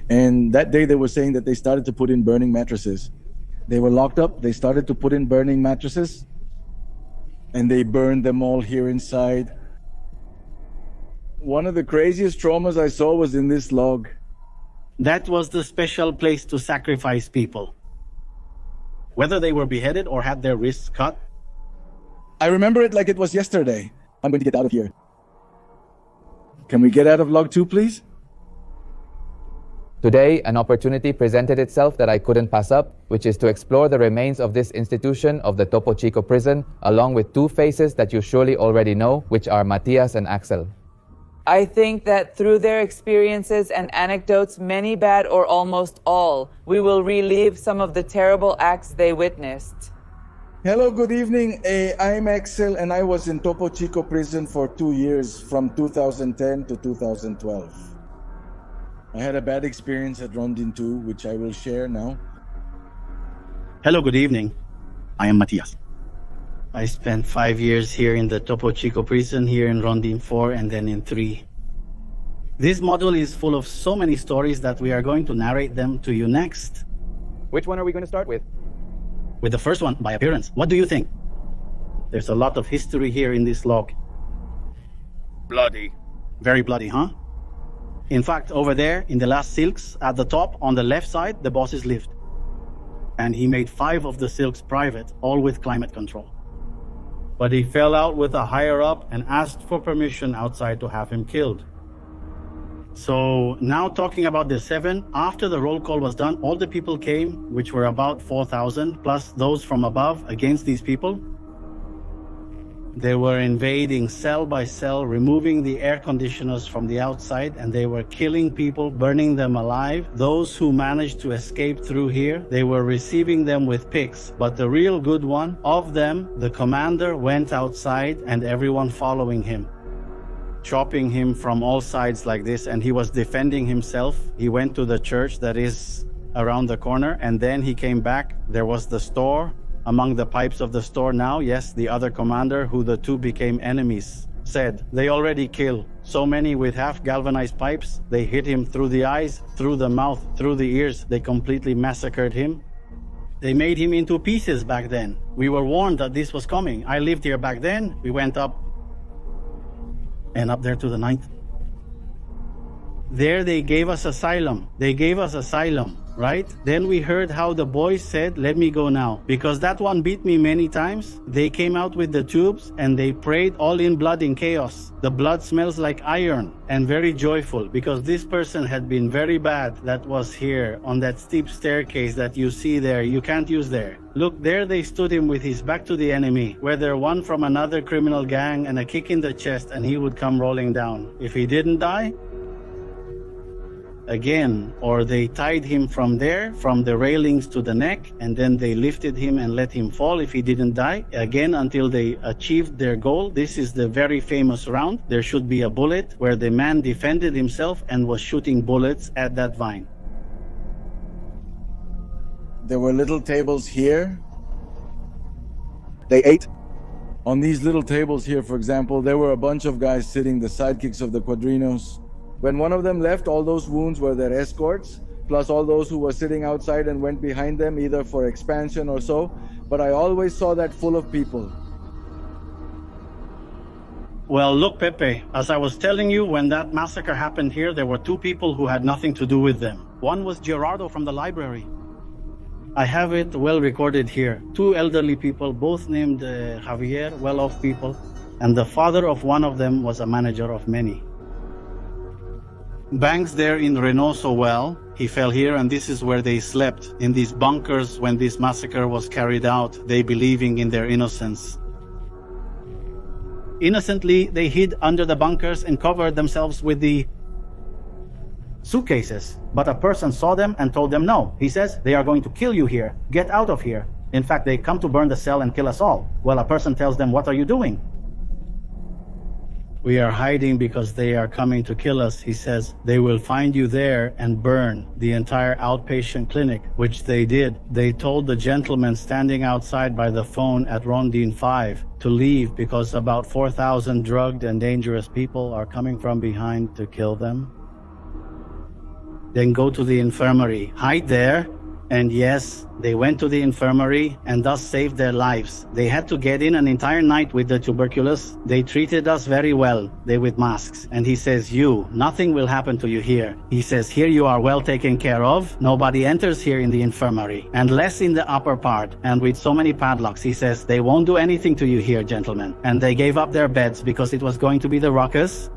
And that day they were saying that they started to put in burning mattresses. They were locked up, they started to put in burning mattresses, and they burned them all here inside. One of the craziest traumas I saw was in this log. That was the special place to sacrifice people. Whether they were beheaded or had their wrists cut. I remember it like it was yesterday. I'm going to get out of here. Can we get out of log 2, please? Today, an opportunity presented itself that I couldn't pass up, which is to explore the remains of this institution of the Topo Chico prison, along with two faces that you surely already know, which are Matías and Axel. I think that through their experiences and anecdotes, many bad or almost all, we will relive some of the terrible acts they witnessed. Hello, good evening. I'm Axel, and I was in Topo Chico prison for 2 years, from 2010 to 2012. I had a bad experience at Rondín too, which I will share now. Hello, good evening. I am Matías. I spent 5 years here in the Topo Chico prison, here in Rondín 4 and then in 3. This module is full of so many stories that we are going to narrate them to you next. Which one are we going to start with? With the first one, by appearance. What do you think? There's a lot of history here in this log. Bloody. Very bloody, huh? In fact, over there, in the last silks, at the top, on the left side, the bosses lived. And he made 5 of the silks private, all with climate control. But he fell out with a higher up and asked for permission outside to have him killed. So now talking about the 7, after the roll call was done, all the people came, which were about 4,000, plus those from above against these people. They were invading cell by cell, removing the air conditioners from the outside, and they were killing people, burning them alive. Those who managed to escape through here, they were receiving them with picks. But the real good one of them, the commander, went outside and everyone following him, chopping him from all sides like this, and he was defending himself. He went to the church that is around the corner, and then he came back. There was the store. Among the pipes of the store now, yes, the other commander, who the two became enemies, said they already killed so many with half galvanized pipes. They hit him through the eyes, through the mouth, through the ears. They completely massacred him. They made him into pieces back then. We were warned that this was coming. I lived here back then. We went up and up there to the 9th. There they gave us asylum. They gave us asylum. Right? Then we heard how the boys said, let me go now. Because that one beat me many times. They came out with the tubes and they prayed all in blood in chaos. The blood smells like iron and very joyful because this person had been very bad that was here on that steep staircase that you see there. You can't use there. Look, there they stood him with his back to the enemy, whether one from another criminal gang and a kick in the chest and he would come rolling down. If he didn't die, again, or they tied him from there, from the railings to the neck, and then they lifted him and let him fall if he didn't die, again until they achieved their goal. This is the very famous round. There should be a bullet where the man defended himself and was shooting bullets at that vine. There were little tables here. They ate. On these little tables here, for example, there were a bunch of guys sitting, the sidekicks of the Cuadrinos. When one of them left, all those wounds were their escorts, plus all those who were sitting outside and went behind them, either for expansion or so. But I always saw that full of people. Well, look, Pepe, as I was telling you, when that massacre happened here, there were 2 people who had nothing to do with them. One was Gerardo from the library. I have it well recorded here. 2 elderly people, both named Javier, well-off people, and the father of one of them was a manager of many. Banks there in Reynoso well, he fell here, and this is where they slept, in these bunkers when this massacre was carried out, they believing in their innocence. Innocently, they hid under the bunkers and covered themselves with the suitcases. But a person saw them and told them no. He says, they are going to kill you here. Get out of here. In fact, they come to burn the cell and kill us all. Well, a person tells them, what are you doing? We are hiding because they are coming to kill us. He says, they will find you there and burn the entire outpatient clinic, which they did. They told the gentleman standing outside by the phone at Rondín 5 to leave because about 4,000 drugged and dangerous people are coming from behind to kill them. then go to the infirmary, hide there. And yes, they went to the infirmary and thus saved their lives. They had to get in an entire night with the tuberculosis. They treated us very well, they with masks. And he says, nothing will happen to you here. He says, here you are well taken care of. Nobody enters here in the infirmary, and less in the upper part. And with so many padlocks, he says, they won't do anything to you here, gentlemen. And they gave up their beds because it was going to be the ruckus.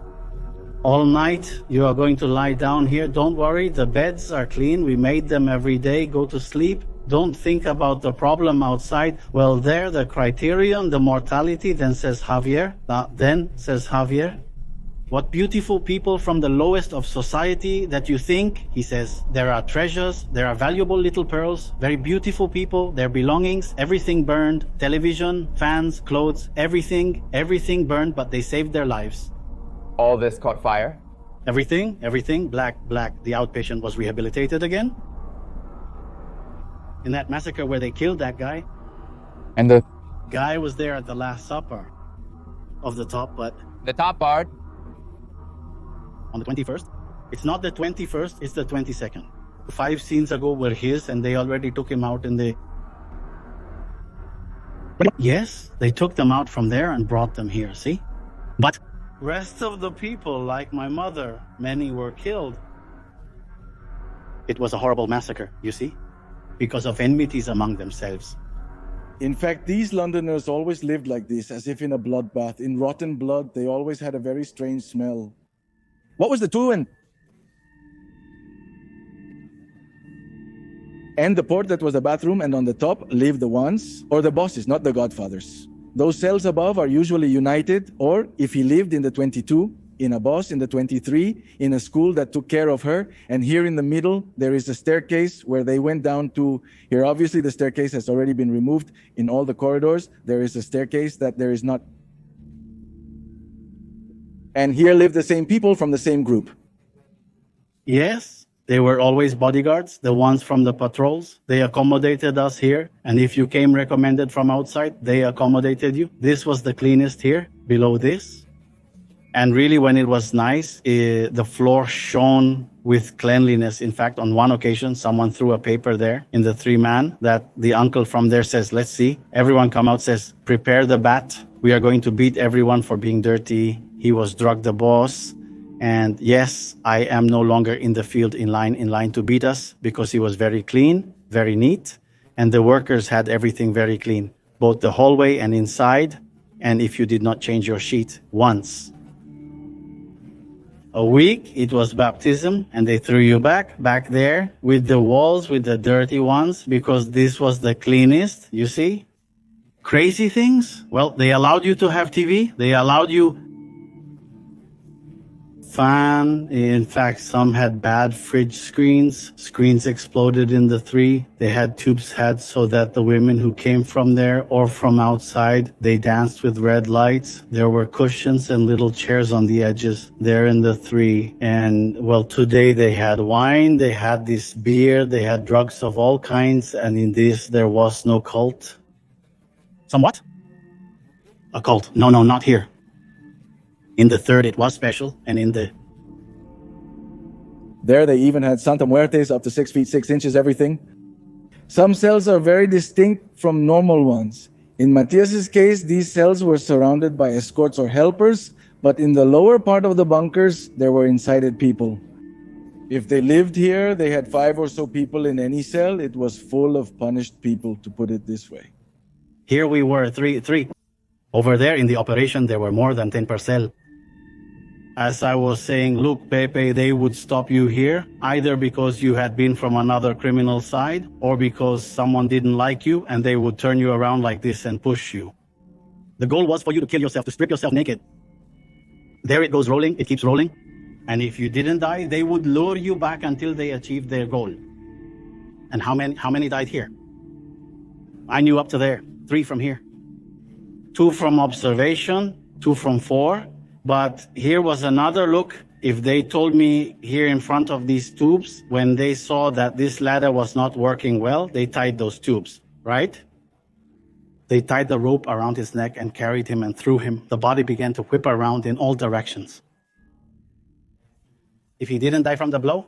All night, you are going to lie down here. Don't worry, the beds are clean. We made them every day. Go to sleep. Don't think about the problem outside. Well, there, the criterion, the mortality, then says Javier. What beautiful people from the lowest of society that you think, he says, there are treasures, there are valuable little pearls, very beautiful people, their belongings, everything burned, television, fans, clothes, everything burned, but they saved their lives. All this caught fire? Everything, black. The outpatient was rehabilitated again. In that massacre where they killed that guy. And the guy was there at the Last Supper of the top, but... the top part? On the 21st? It's not the 21st, it's the 22nd. 5 scenes ago were his, and they already took him out in the... Yes, they took them out from there and brought them here, see? But... rest of the people, like my mother, many were killed. It was a horrible massacre, you see, because of enmities among themselves. In fact, these Londoners always lived like this, as if in a bloodbath. In rotten blood, they always had a very strange smell. What was the two and the port that was the bathroom, and on the top lived the ones, or the bosses, not the godfathers. Those cells above are usually united, or if he lived in the 22, in a boss in the 23, in a school that took care of her, and here in the middle, there is a staircase where they went down to, here obviously the staircase has already been removed. In all the corridors, there is a staircase that there is not. And here live the same people from the same group. Yes. They were always bodyguards, the ones from the patrols. They accommodated us here. And if you came recommended from outside, they accommodated you. This was the cleanest here, below this. And really, when it was nice, the floor shone with cleanliness. In fact, on one occasion, someone threw a paper there in the 3-man that the uncle from there says, let's see. Everyone come out, says, prepare the bat. We are going to beat everyone for being dirty. He was drug the boss. And yes, I am no longer in the field in line to beat us, because he was very clean, very neat. And the workers had everything very clean, both the hallway and inside. And if you did not change your sheet once a week, it was baptism, and they threw you back there with the walls, with the dirty ones, because this was the cleanest, you see? Crazy things? Well, they allowed you to have TV. They allowed you fan. In fact, some had bad fridge screens. Screens exploded in the 3. They had tubes had so that the women who came from there or from outside, they danced with red lights. There were cushions and little chairs on the edges there in the 3. And well, today they had wine, they had this beer, they had drugs of all kinds. And in this, there was no cult. Somewhat? A cult. No, not here. In the 3rd, it was special, and in the... There they even had Santa Muertes up to 6 feet 6 inches, everything. Some cells are very distinct from normal ones. In Matías's case, these cells were surrounded by escorts or helpers, but in the lower part of the bunkers, there were incited people. If they lived here, they had 5 or so people in any cell. It was full of punished people, to put it this way. Here we were, three. Over there in the operation, there were more than 10 per cell. As I was saying, look, Pepe, they would stop you here, either because you had been from another criminal side, or because someone didn't like you, and they would turn you around like this and push you. The goal was for you to kill yourself, to strip yourself naked. There it goes rolling, it keeps rolling. And if you didn't die, they would lure you back until they achieved their goal. And how many died here? I knew up to there, 3 from here. 2 from observation, 2 from 4. But here was another look. If they told me here in front of these tubes, when they saw that this ladder was not working well, they tied those tubes, right? They tied the rope around his neck and carried him and threw him. The body began to whip around in all directions. If he didn't die from the blow,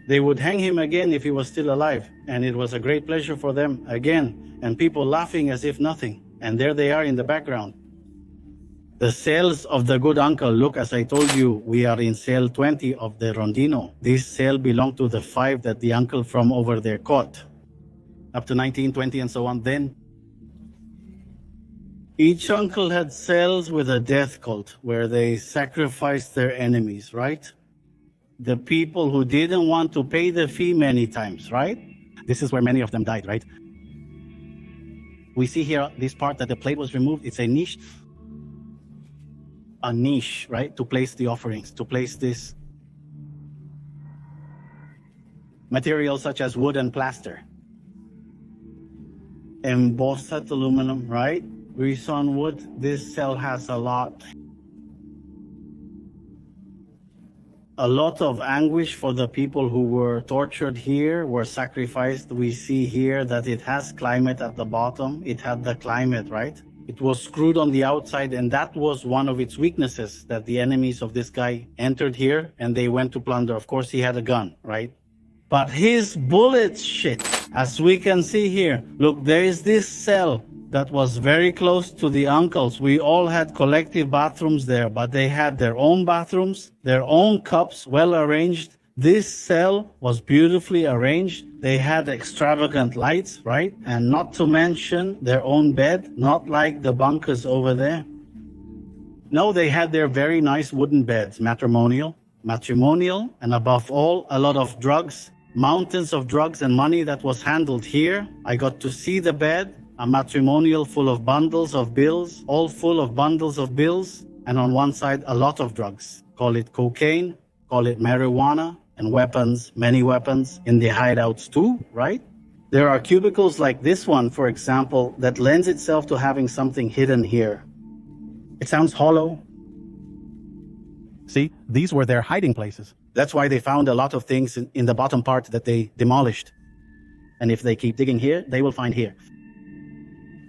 They would hang him again if he was still alive, and it was a great pleasure for them again, and people laughing as if nothing. And there they are in the background. The cells of the good uncle. Look, as I told you, we are in cell 20 of the Rondino. This cell belonged to the 5 that the uncle from over there caught, up to 1920 and so on. Then each uncle had cells with a death cult where they sacrificed their enemies, right? The people who didn't want to pay the fee many times, right? This is where many of them died, right? We see here this part that the plate was removed. It's a niche, right? To place the offerings, to place this material such as wood and plaster. Embossed aluminum, right? Grease on wood. This cell has a lot of anguish for the people who were tortured here, were sacrificed. We see here that it has climate at the bottom. It had the climate, right? It was screwed on the outside, and that was one of its weaknesses, that the enemies of this guy entered here and they went to plunder. Of course, he had a gun, right? But his bullets shit, as we can see here. Look, there is this cell that was very close to the uncles. We all had collective bathrooms there, but they had their own bathrooms, their own cups, well arranged. This cell was beautifully arranged. They had extravagant lights, right? And not to mention their own bed, not like the bunkers over there. No, they had their very nice wooden beds, matrimonial, and above all, a lot of drugs, mountains of drugs and money that was handled here. I got to see the bed, a matrimonial full of bundles of bills, all full of bundles of bills, and on one side, a lot of drugs. Call it cocaine, call it marijuana, and weapons, many weapons in the hideouts too, right? There are cubicles like this one, for example, that lends itself to having something hidden here. It sounds hollow. See, these were their hiding places. That's why they found a lot of things in the bottom part that they demolished. And if they keep digging here, they will find here.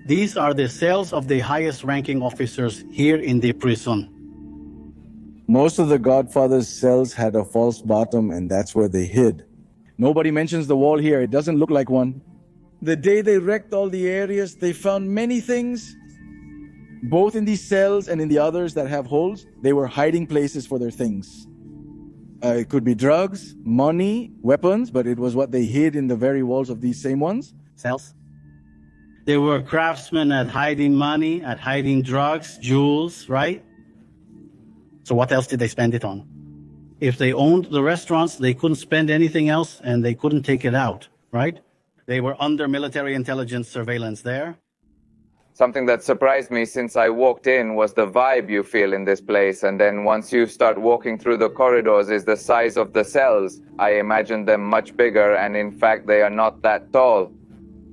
These are the cells of the highest ranking officers here in the prison. Most of the Godfather's cells had a false bottom, and that's where they hid. Nobody mentions the wall here. It doesn't look like one. The day they wrecked all the areas, they found many things. Both in these cells and in the others that have holes, they were hiding places for their things. It could be drugs, money, weapons, but it was what they hid in the very walls of these same ones. Cells. They were craftsmen at hiding money, at hiding drugs, jewels, right? So what else did they spend it on? If they owned the restaurants, they couldn't spend anything else and they couldn't take it out, right? They were under military intelligence surveillance there. Something that surprised me since I walked in was the vibe you feel in this place, and then once you start walking through the corridors is the size of the cells. I imagined them much bigger, and in fact they are not that tall.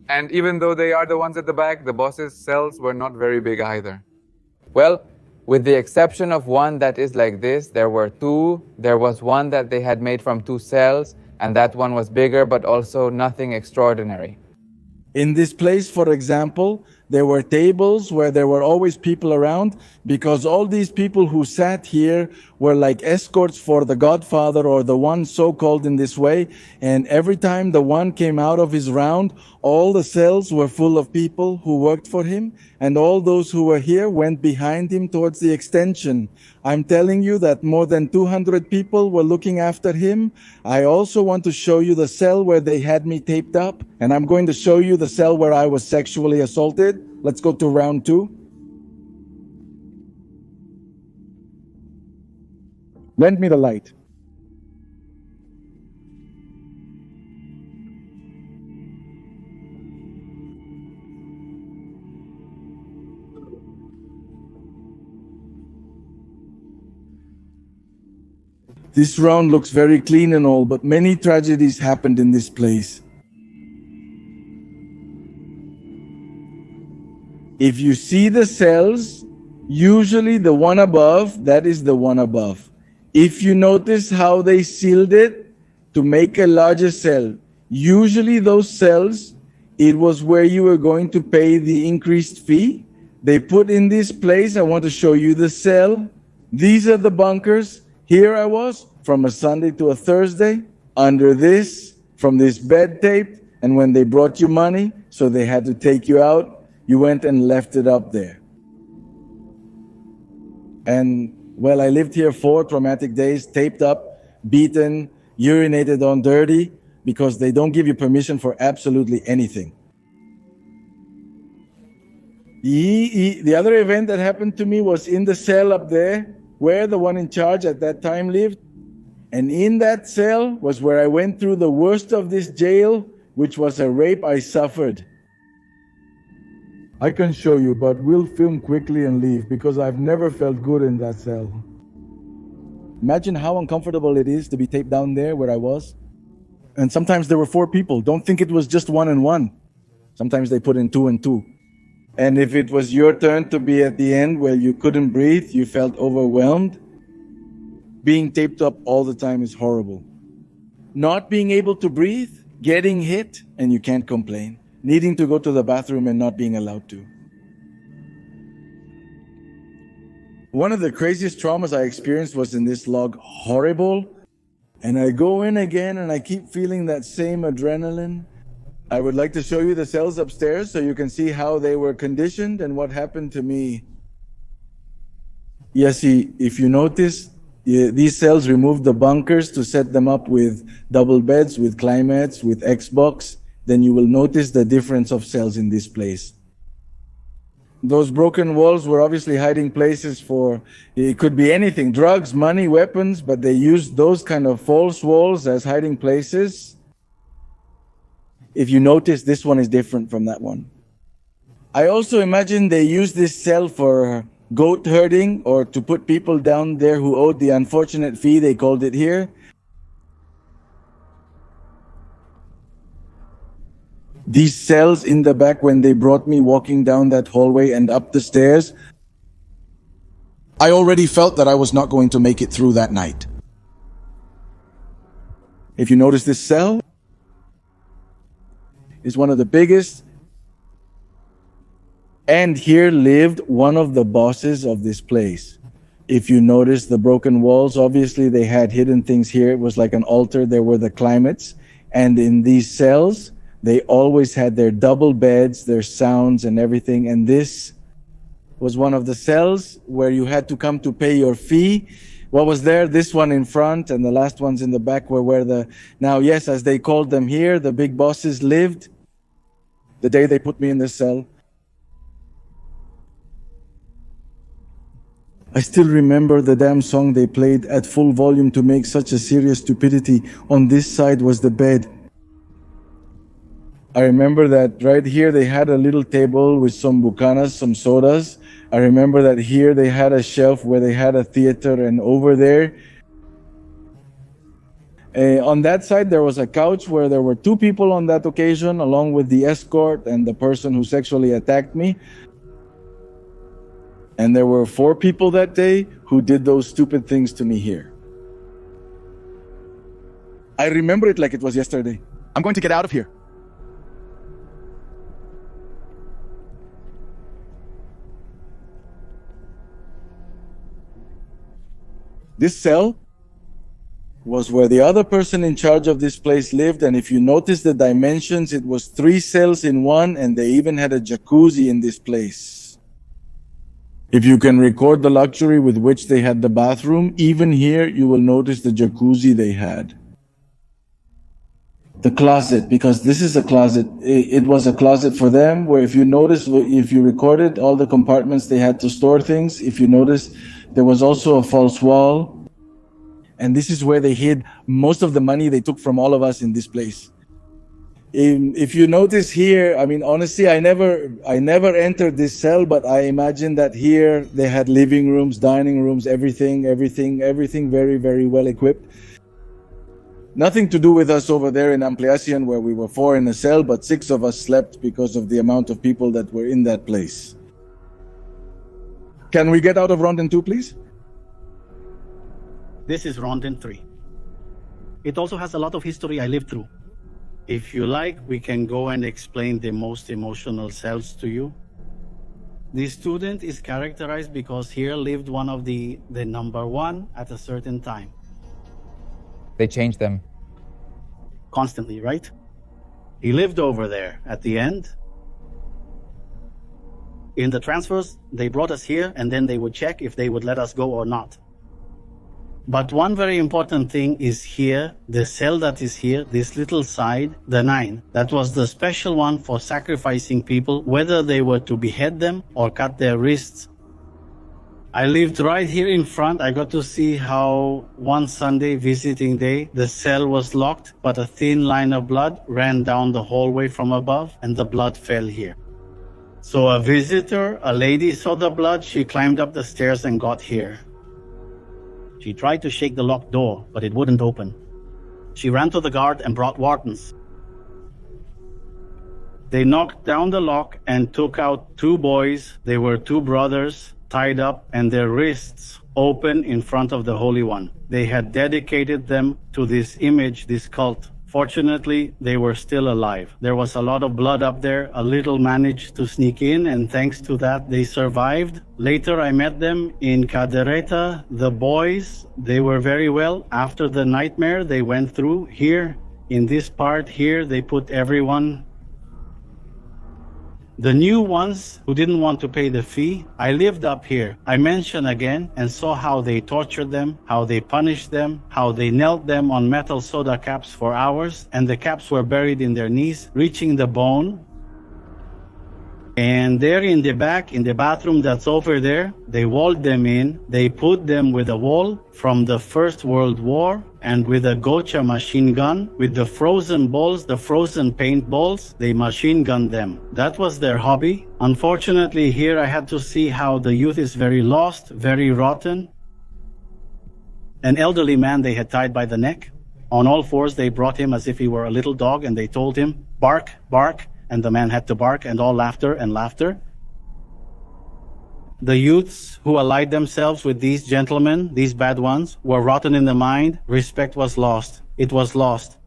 And even though they are the ones at the back, the boss's cells were not very big either. Well, with the exception of one that is like this, there were two. There was one that they had made from 2 cells, and that one was bigger, but also nothing extraordinary. In this place, for example, there were tables where there were always people around, because all these people who sat here were like escorts for the Godfather, or the one so-called in this way. And every time the one came out of his round, all the cells were full of people who worked for him, and all those who were here went behind him towards the extension. I'm telling you that more than 200 people were looking after him. I also want to show you the cell where they had me taped up, and I'm going to show you the cell where I was sexually assaulted. Let's go to round 2. Lend me the light. This round looks very clean and all, but many tragedies happened in this place. If you see the cells, usually the one above, that is the one above. If you notice how they sealed it to make a larger cell, usually those cells, it was where you were going to pay the increased fee. They put in this place, I want to show you the cell. These are the bunkers. Here I was from a Sunday to a Thursday. under this, from this bed taped, and when they brought you money, so they had to take you out, you went and left it up there. And, well, I lived here 4 traumatic days, taped up, beaten, urinated on dirty, because they don't give you permission for absolutely anything. The other event that happened to me was in the cell up there, where the one in charge at that time lived. And in that cell was where I went through the worst of this jail, which was a rape I suffered. I can show you, but we'll film quickly and leave because I've never felt good in that cell. Imagine how uncomfortable it is to be taped down there where I was. And sometimes there were 4 people. Don't think it was just 1 and 1. Sometimes they put in 2 and 2. And if it was your turn to be at the end where you couldn't breathe, you felt overwhelmed, being taped up all the time is horrible. Not being able to breathe, getting hit, and you can't complain. Needing to go to the bathroom and not being allowed to. One of the craziest traumas I experienced was in this log, horrible. And I go in again and I keep feeling that same adrenaline. I would like to show you the cells upstairs so you can see how they were conditioned and what happened to me. Yes, if you notice, these cells removed the bunkers to set them up with double beds, with climates, with Xbox. Then you will notice the difference of cells in this place. Those broken walls were obviously hiding places for, it could be anything, drugs, money, weapons, but they used those kind of false walls as hiding places. If you notice, this one is different from that one. I also imagine they used this cell for goat herding or to put people down there who owed the unfortunate fee, they called it here. These cells in the back, when they brought me walking down that hallway and up the stairs, I already felt that I was not going to make it through that night. If you notice, this cell is one of the biggest. And here lived one of the bosses of this place. If you notice the broken walls, obviously they had hidden things here. It was like an altar. There were the climates. And in these cells, they always had their double beds, their sounds and everything. And this was one of the cells where you had to come to pay your fee. What was there? This one in front and the last ones in the back were where the, now yes, as they called them here, the big bosses lived. The day they put me in this cell. I still remember the damn song they played at full volume to make such a serious stupidity. On this side was the bed. I remember that right here they had a little table with some bucanas, some sodas. I remember that here they had a shelf where they had a theater, and over there, on that side there was a couch where there were 2 people on that occasion, along with the escort and the person who sexually attacked me. And there were 4 people that day who did those stupid things to me here. I remember it like it was yesterday. I'm going to get out of here. This cell was where the other person in charge of this place lived, and if you notice the dimensions, it was 3 cells in one, and they even had a jacuzzi in this place. If you can record the luxury with which they had the bathroom, even here you will notice the jacuzzi they had. The closet, because this is a closet, it was a closet for them, where if you notice, if you recorded all the compartments they had to store things, if you notice, there was also a false wall. And this is where they hid most of the money they took from all of us in this place. If you notice here, I mean, honestly, I never entered this cell, but I imagine that here they had living rooms, dining rooms, everything very, very well equipped. Nothing to do with us over there in Ampliacion, where we were 4 in a cell, but 6 of us slept because of the amount of people that were in that place. Can we get out of Rondín 2, please? This is Rondín 3. It also has a lot of history I lived through. If you like, we can go and explain the most emotional cells to you. The student is characterized because here lived one of the number 1 at a certain time. They changed them. constantly, right? He lived over there at the end. In the transfers, they brought us here and then they would check if they would let us go or not. But one very important thing is here, the cell that is here, this little side, the 9, that was the special one for sacrificing people, whether they were to behead them or cut their wrists. I lived right here in front. I got to see how one Sunday visiting day, the cell was locked, but a thin line of blood ran down the hallway from above and the blood fell here. So a visitor, a lady saw the blood, she climbed up the stairs and got here. She tried to shake the locked door, but it wouldn't open. She ran to the guard and brought wardens. They knocked down the lock and took out 2 boys. They were 2 brothers, tied up and their wrists open in front of the Holy One. They had dedicated them to this image, this cult. Fortunately, they were still alive. There was a lot of blood up there. A little managed to sneak in, and thanks to that, they survived. Later, I met them in Cadereta. The boys, they were very well. After the nightmare they went through, here, in this part here, they put everyone. The new ones who didn't want to pay the fee, I lived up here. I mentioned again and saw how they tortured them, how they punished them, how they knelt them on metal soda caps for hours, and the caps were buried in their knees, reaching the bone. And there in the back, in the bathroom that's over there, they walled them in. They put them with a wall from the First World War and with a Gocha machine gun, with the frozen balls, the frozen paint balls, they machine gunned them. That was their hobby. Unfortunately, here I had to see how the youth is very lost, very rotten. An elderly man they had tied by the neck. On all fours, they brought him as if he were a little dog, and they told him, bark, bark. And the man had to bark, and all laughter and laughter. The youths who allied themselves with these gentlemen, these bad ones, were rotten in the mind. Respect was lost. It was lost.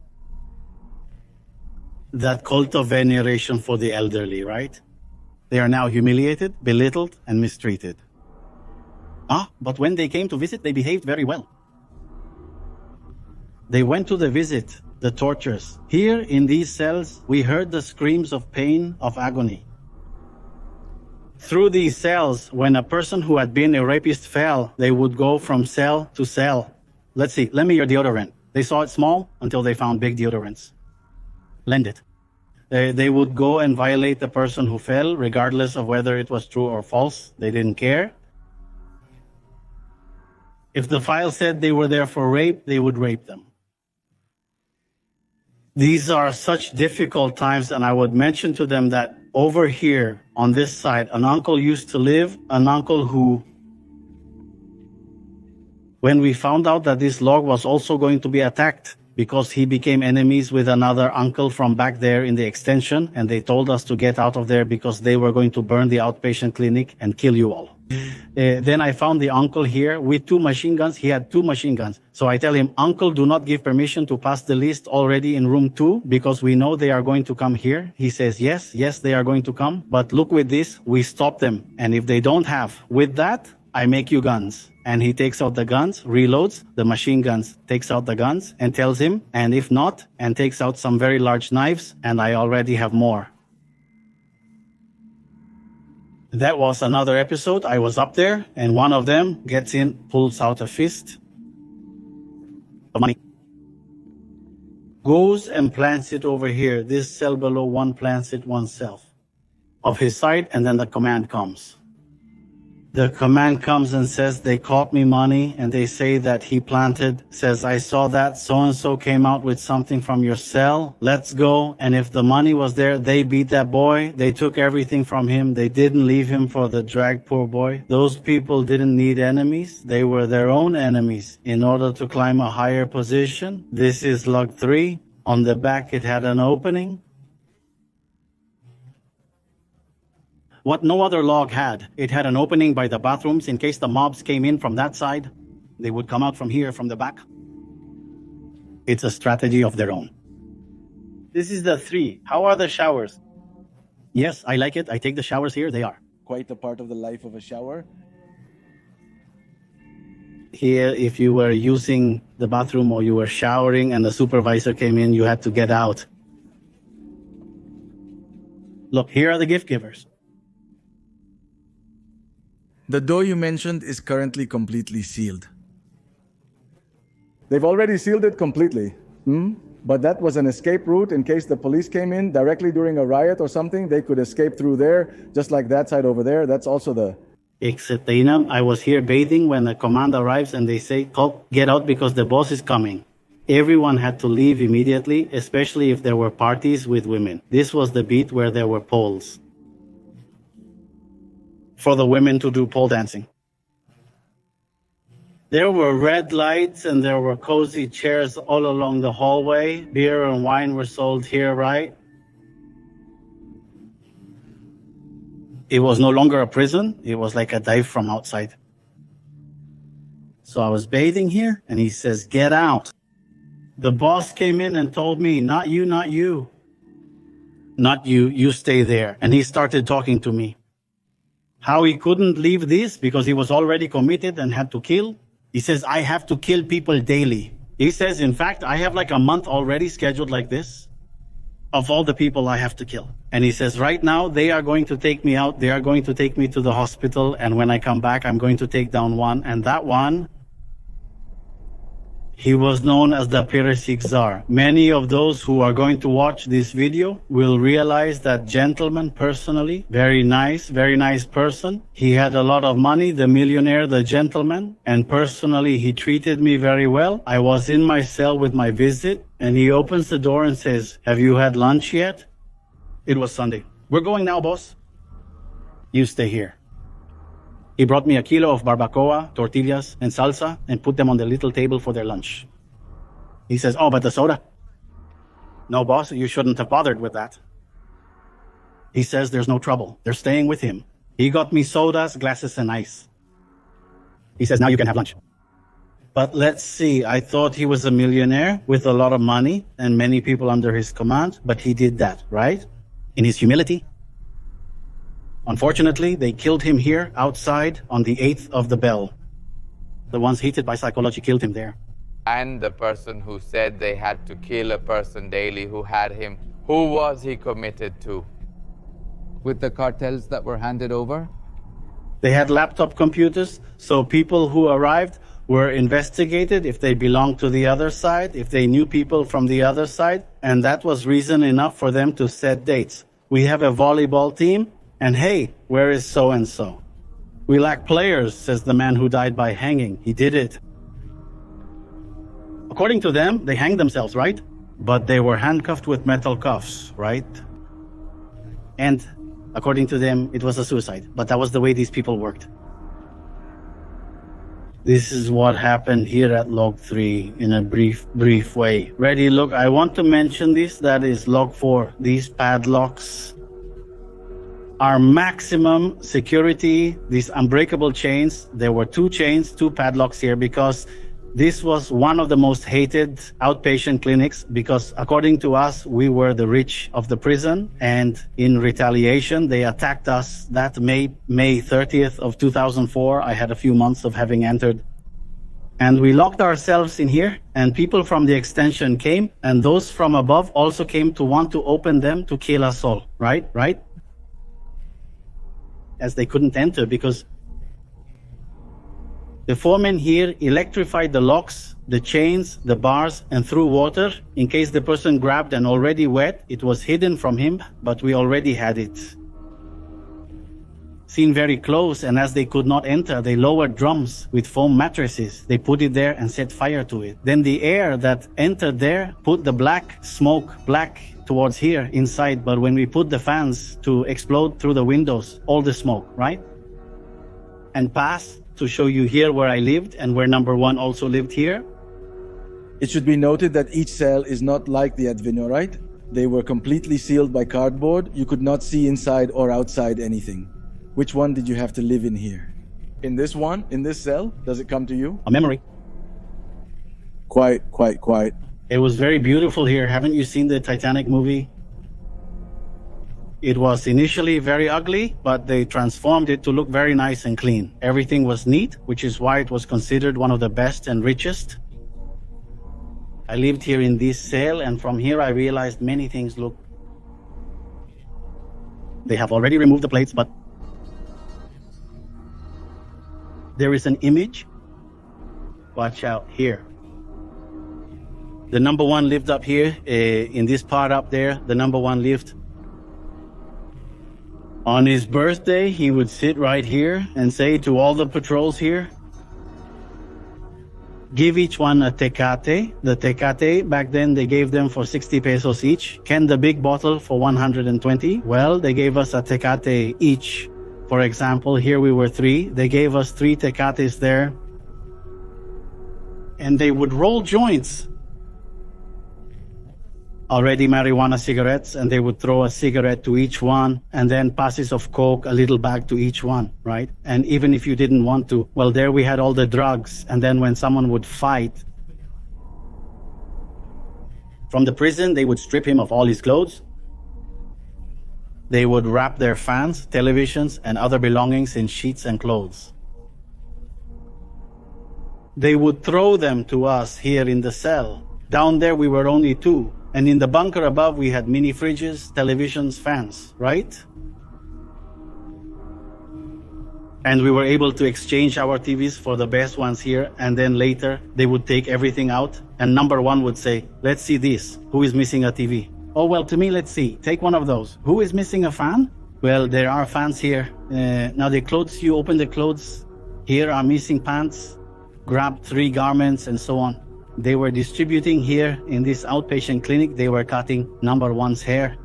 That cult of veneration for the elderly, right? They are now humiliated, belittled, and mistreated. But when they came to visit, they behaved very well. They went to the visit, the tortures. Here in these cells, we heard the screams of pain, of agony. Through these cells, when a person who had been a rapist fell, they would go from cell to cell. Let's see, lend me your deodorant. They saw it small until they found big deodorants. Lend it. They would go and violate the person who fell, regardless of whether it was true or false. They didn't care. If the file said they were there for rape, they would rape them. These are such difficult times, and I would mention to them that over here on this side, an uncle used to live, an uncle who, when we found out that this log was also going to be attacked because he became enemies with another uncle from back there in the extension, and they told us to get out of there because they were going to burn the outpatient clinic and kill you all. Then I found the uncle here with 2 machine guns. He had 2 machine guns. So I tell him, uncle, do not give permission to pass the list already in room 2 because we know they are going to come here. He says, yes, they are going to come. But look with this, we stop them. And if they don't have, with that, I make you guns. And he takes out the guns, reloads the machine guns, takes out the guns and tells him, and if not, and takes out some very large knives, and I already have more. That was another episode. I was up there, and one of them gets in, pulls out a fist of money, goes and plants it over here. This cell below 1 plants it oneself of his side, and then the command comes. The command comes and says, they caught me money, and they say that he planted, says, I saw that so-and-so came out with something from your cell. Let's go. And if the money was there, they beat that boy. They took everything from him. They didn't leave him for the drag, poor boy. Those people didn't need enemies. They were their own enemies in order to climb a higher position. This is log 3. On the back, it had an opening. What no other log had. It had an opening by the bathrooms in case the mobs came in from that side. They would come out from here, from the back. It's a strategy of their own. This is the 3. How are the showers? Yes, I like it. I take the showers here. They are Quite a part of the life of a shower. here, if you were using the bathroom or you were showering and the supervisor came in, you had to get out. Look, here are the gift givers. The door you mentioned is currently completely sealed. They've already sealed it completely. But that was an escape route in case the police came in directly during a riot or something. They could escape through there, just like that side over there. That's also the... Except, I was here bathing when the command arrives and they say, "Cop, get out because the boss is coming." Everyone had to leave immediately, especially if there were parties with women. This was the beat where there were poles for the women to do pole dancing. There were red lights and there were cozy chairs all along the hallway. Beer and wine were sold here, right? It was no longer a prison. It was like a dive from outside. So I was bathing here and he says, "Get out." The boss came in and told me, "Not you, not you. Not you, you stay there." And he started talking to me. How he couldn't leave this because he was already committed and had to kill. He says, "I have to kill people daily." He says, "In fact, I have like a month already scheduled like this of all the people I have to kill." And he says, "Right now, they are going to take me out. They are going to take me to the hospital. And when I come back, I'm going to take down one. And that one, he was known as the Perisic Czar." Many of those who are going to watch this video will realize that gentleman personally, very nice person. He had a lot of money, the millionaire, the gentleman, and personally he treated me very well. I was in my cell with my visit and he opens the door and says, "Have you had lunch yet?" It was Sunday. "We're going now, boss. You stay here." He brought me a kilo of barbacoa, tortillas, and salsa and put them on the little table for their lunch. He says, "Oh, but the soda?" "No, boss, you shouldn't have bothered with that." He says there's no trouble. They're staying with him. He got me sodas, glasses, and ice. He says, "Now you can have lunch." But let's see, I thought he was a millionaire with a lot of money and many people under his command, but he did that, right? In his humility. Unfortunately, they killed him here outside on the 8th of the bell. The ones heated by psychology killed him there. And the person who said they had to kill a person daily who had him, who was he committed to? With the cartels that were handed over? They had laptop computers, so people who arrived were investigated if they belonged to the other side, if they knew people from the other side, and that was reason enough for them to set dates. We have a volleyball team, and hey, where is so-and-so? "We lack players," says the man who died by hanging. He did it. According to them, they hanged themselves, right? But they were handcuffed with metal cuffs, right? And according to them, it was a suicide. But that was the way these people worked. This is what happened here at log 3 in a brief way. Ready? Look, I want to mention this. That is log 4. These padlocks are maximum security, these unbreakable chains. There were 2 chains, 2 padlocks here because this was one of the most hated outpatient clinics because according to us, we were the rich of the prison, and in retaliation, they attacked us that May 30th of 2004. I had a few months of having entered. And we locked ourselves in here, and people from the extension came, and those from above also came to want to open them to kill us all, right? As they couldn't enter because the foreman here electrified the locks, the chains, the bars, and threw water in case the person grabbed and already wet. It was hidden from him, but we already had it seen very close, and as they could not enter, they lowered drums with foam mattresses. They put it there and set fire to it. Then the air that entered there put the black smoke towards here inside, but when we put the fans to explode through the windows, all the smoke, right? And pass to show you here where I lived and where number 1 also lived here. It should be noted that each cell is not like the Advino, right? They were completely sealed by cardboard. You could not see inside or outside anything. Which one did you have to live in here? In this one? In this cell? Does it come to you? A memory. Quiet. It was very beautiful here. Haven't you seen the Titanic movie? It was initially very ugly, but they transformed it to look very nice and clean. Everything was neat, which is why it was considered one of the best and richest. I lived here in this cell, and from here I realized many things look... They have already removed the plates, but there is an image. Watch out here. The number one lived up here, in this part up there. The number one lived. On his birthday, he would sit right here and say to all the patrols here, give each one a Tecate. The Tecate, back then they gave them for 60 pesos each. Can the big bottle for 120? Well, they gave us a Tecate each. For example, here we were 3. They gave us 3 Tecates there. And they would roll joints. Already marijuana cigarettes, and they would throw a cigarette to each one, and then passes of coke, a little bag to each one, right? And even if you didn't want to, well, there we had all the drugs. And then when someone would fight from the prison, they would strip him of all his clothes. They would wrap their fans, televisions, and other belongings in sheets and clothes. They would throw them to us here in the cell. Down there we were only 2. And in the bunker above, we had mini fridges, televisions, fans, right? And we were able to exchange our TVs for the best ones here. And then later, they would take everything out. And number one would say, let's see this. Who is missing a TV? Oh, well, to me, let's see. Take one of those. Who is missing a fan? Well, there are fans here. Now the clothes, you open the clothes. Here are missing pants. Grab 3 garments and so on. They were distributing here in this outpatient clinic. They were cutting number one's hair.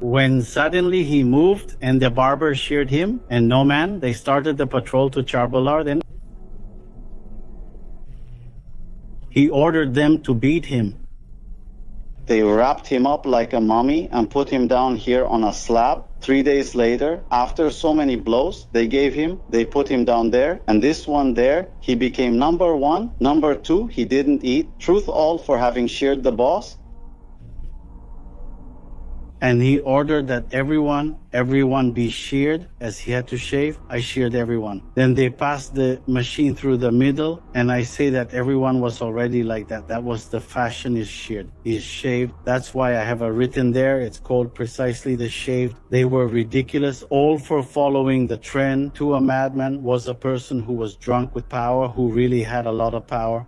When suddenly he moved and the barber sheared him, and no man, they started the patrol to Charbolar. Then he ordered them to beat him. They wrapped him up like a mummy and put him down here on a slab. 3 days later, after so many blows they put him down there. And this one there, he became number 1. Number 2, he didn't eat. Truth all for having sheared the boss. And he ordered that everyone be sheared as he had to shave. I sheared everyone. Then they passed the machine through the middle, and I say that everyone was already like that. That was the fashion, is sheared, is shaved. That's why I have a written there. It's called precisely the shaved. They were ridiculous, all for following the trend. To a madman was a person who was drunk with power, who really had a lot of power.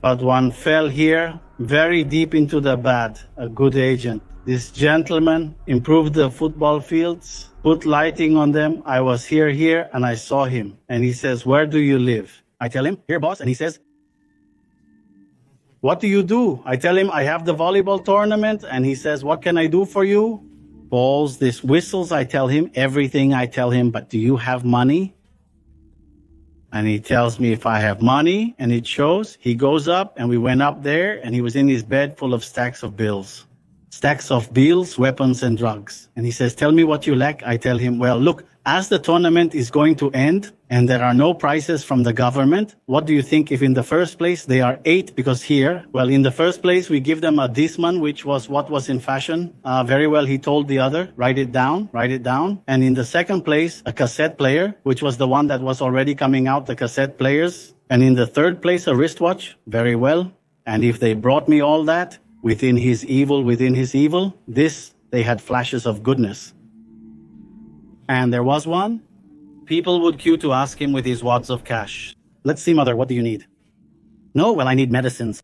But one fell here very deep into the bad, a good agent. This gentleman improved the football fields, put lighting on them. I was here, and I saw him. And he says, where do you live? I tell him, here, boss. And he says, what do you do? I tell him, I have the volleyball tournament. And he says, what can I do for you? Balls, this whistles, I tell him, everything I tell him, but do you have money? And he tells me if I have money, and it shows. He goes up, and we went up there, and he was in his bed full of stacks of bills. Stacks of bills, weapons, and drugs. And he says, tell me what you lack. I tell him, well, look, as the tournament is going to end, and there are no prizes from the government, what do you think if in the first place they are 8? Because here, well, in the first place, we give them a Discman, which was what was in fashion. Very well, he told the other, write it down. And in the second place, a cassette player, which was the one that was already coming out, the cassette players. And in the third place, a wristwatch. Very well. And if they brought me all that, within his evil, this, they had flashes of goodness. And there was one. People would queue to ask him with his wads of cash. Let's see, mother, what do you need? No, well, I need medicines.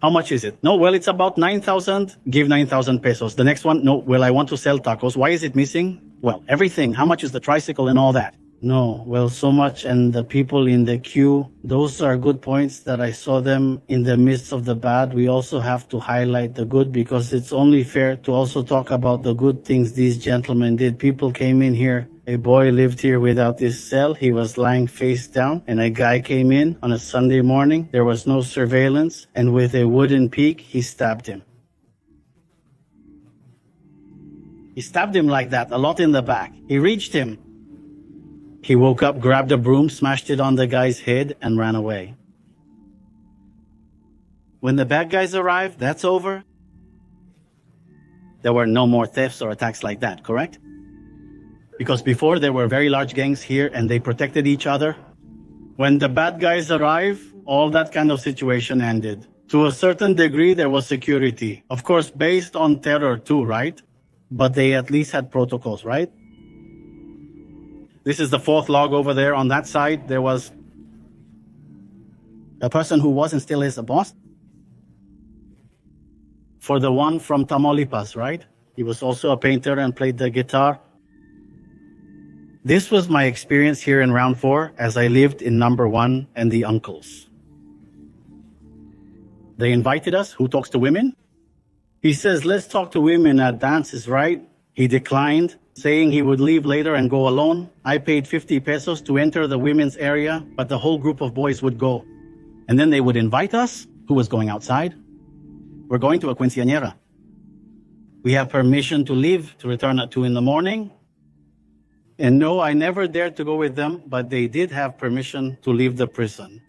How much is it? No, well, it's about 9,000. Give 9,000 pesos. The next one, no, well, I want to sell tacos. Why is it missing? Well, everything. How much is the tricycle and all that? No, well, so much. And the people in the queue, those are good points that I saw them in the midst of the bad. We also have to highlight the good, because it's only fair to also talk about the good things these gentlemen did. People came in here. A boy lived here without his cell. He was lying face down, and a guy came in on a Sunday morning. There was no surveillance, and with a wooden pick, he stabbed him. He stabbed him like that, a lot in the back. He reached him. He woke up, grabbed a broom, smashed it on the guy's head, and ran away. When the bad guys arrived, that's over. there were no more thefts or attacks like that, correct? Because before there were very large gangs here and they protected each other. When the bad guys arrived, all that kind of situation ended. To a certain degree, there was security. Of course, based on terror too, right? But they at least had protocols, right? This is the fourth log over there. On that side, there was a person who was and still is a boss. For the one from Tamaulipas, right? He was also a painter and played the guitar. This was my experience here in round 4 as I lived in number 1 and the uncles. They invited us. Who talks to women? He says, let's talk to women at dances, right? He declined, saying he would leave later and go alone. I paid 50 pesos to enter the women's area, but the whole group of boys would go. And then they would invite us. Who was going outside? We're going to a quinceañera. We have permission to leave, to return at 2 in the morning. And no, I never dared to go with them, but they did have permission to leave the prison.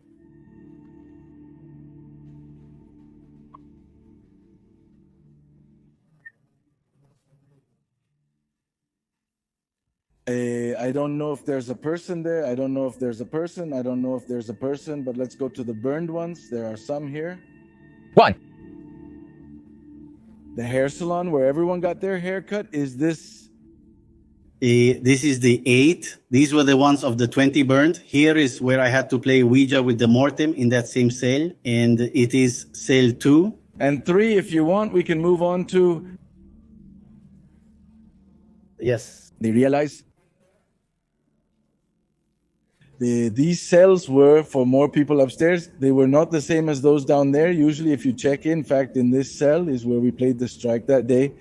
I don't know if there's a person there. I don't know if there's a person. I don't know if there's a person, but let's go to the burned ones. There are some here. 1. The hair salon where everyone got their hair cut. Is this? This is the 8. These were the ones of the 20 burned. Here is where I had to play Ouija with the Mortem in that same cell. And it is cell 2. And 3, if you want, we can move on to. Yes. They realize these cells were for more people upstairs. They were not the same as those down there. Usually if you check in fact, in this cell is where we played the strike that day.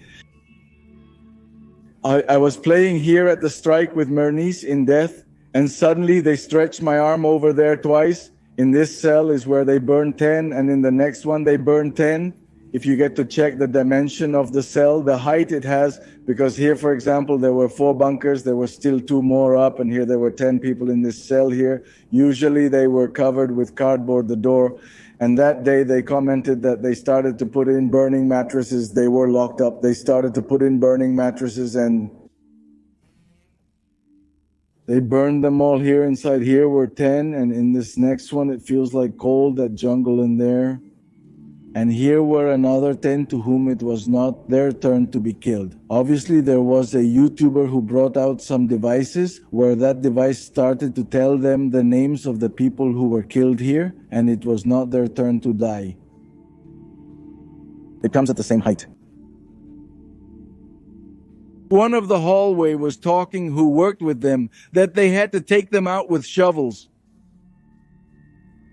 I was playing here at the strike with Mernice in death, and suddenly they stretched my arm over there twice. In this cell is where they burned 10, and in the next one they burned 10. If you get to check the dimension of the cell, the height it has, because here, for example, there were 4 bunkers, there were still 2 more up, and here there were 10 people in this cell here. Usually they were covered with cardboard, the door. And that day they commented that they started to put in burning mattresses. They were locked up. They started to put in burning mattresses and they burned them all here. Inside here were 10. And in this next one, it feels like cold, that jungle in there. And here were another 10 to whom it was not their turn to be killed. Obviously, there was a YouTuber who brought out some devices where that device started to tell them the names of the people who were killed here, and it was not their turn to die. It comes at the same height. One of the hallway was talking who worked with them that they had to take them out with shovels.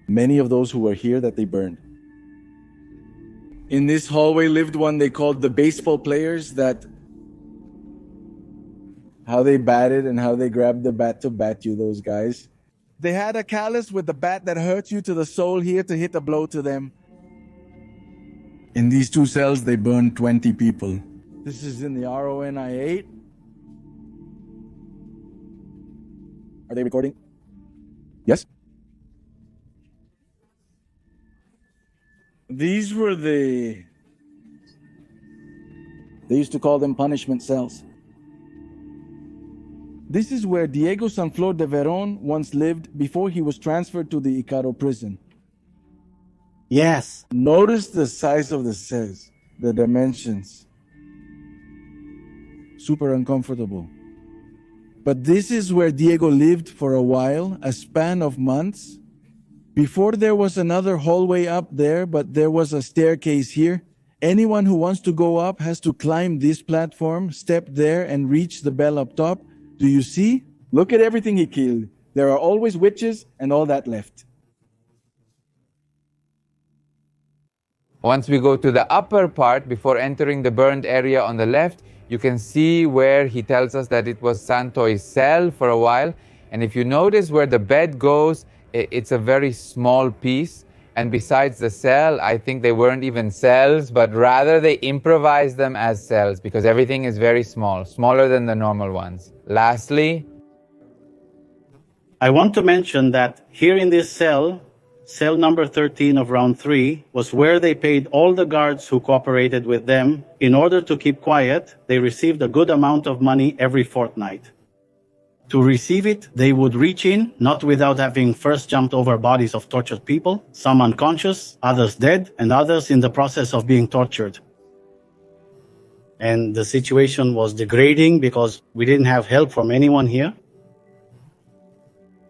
Many of those who were here that they burned. In this hallway lived one they called the baseball players, that how they batted and how they grabbed the bat to bat you, those guys. They had a callus with the bat that hurt you to the soul here to hit a blow to them. In these 2 cells, they burned 20 people. This is in the RONI 8. Are they recording? Yes? These were they used to call them punishment cells. This is where Diego Sanflor de Veron once lived before he was transferred to the Icaro prison. Yes. Notice the size of the cells, the dimensions. Super uncomfortable. But this is where Diego lived for a while, a span of months. Before there was another hallway up there, but there was a staircase here. Anyone who wants to go up has to climb this platform, step there, and reach the bell up top. Do you see? Look at everything he killed. There are always witches and all that left. Once we go to the upper part, before entering the burned area on the left, you can see where he tells us that it was Santoy's cell for a while. And if you notice where the bed goes, it's a very small piece. And besides the cell, I think they weren't even cells, but rather they improvised them as cells because everything is very small, smaller than the normal ones. Lastly, I want to mention that here in this cell, cell number 13 of round 3 was where they paid all the guards who cooperated with them. In order to keep quiet, they received a good amount of money every fortnight. To receive it, they would reach in, not without having first jumped over bodies of tortured people, some unconscious, others dead, and others in the process of being tortured. And the situation was degrading because we didn't have help from anyone here.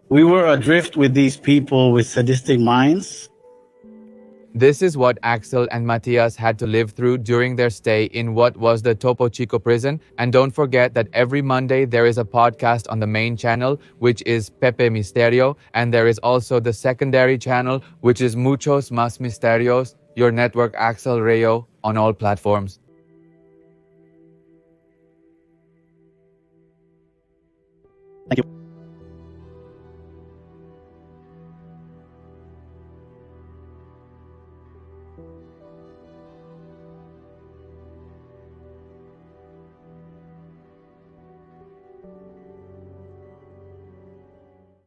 We were adrift with these people with sadistic minds. This is what Axel and Matías had to live through during their stay in what was the Topo Chico prison. And don't forget that every Monday there is a podcast on the main channel, which is Pepe Misterio. And there is also the secondary channel, which is Muchos Más Misterios, your network H0RR0RS on all platforms. Thank you.